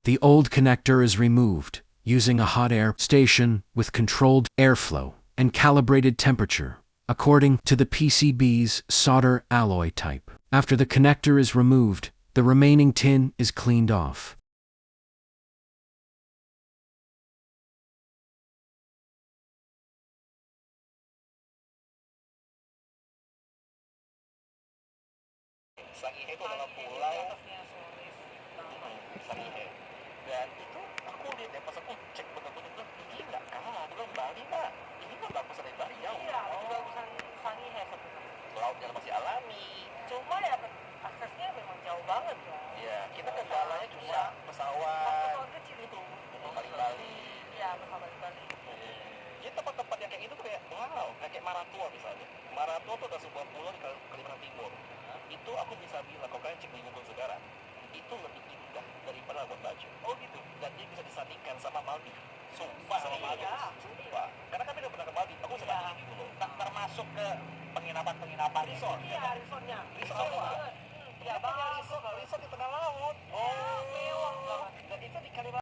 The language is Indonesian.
The old connector is removed using a hot air station with controlled airflow and calibrated temperature according to the PCB's solder alloy type. After the connector is removed, the remaining tin is cleaned off. Sangihe itu adalah pulau Sangihe, dan itu aku lihat ya pas aku cek betul-betul ini nggak kalah dengan Bali Pak, ini kan bagusan dari Bali jauh. Iya, lebih bagusan Sangihe sebenarnya. Lautnya masih alami. Cuma ya aksesnya memang jauh banget ya. Iya, kita kendalanya cuma pesawat kecil itu. Bali. Iya, pesawat Bali. Jadi tempat-tempat yang kayak gitu kayak wow, kayak Maratua misalnya. Maratua itu ada sebuah pulau di Kalimantan Timur. Itu aku bisa bilang, kalau kalian cek di Google sekarang, itu lebih indah daripada Labuan Bajo. Oh gitu. Dan dia bisa disandingkan sama Maldives. Sumpah sama Maldives. Sumpah. Karena kami udah pernah ke Maldives. Aku sempat gitu loh. Termasuk ke penginapan-penginapan resort. Iya, resortnya. Resort banget.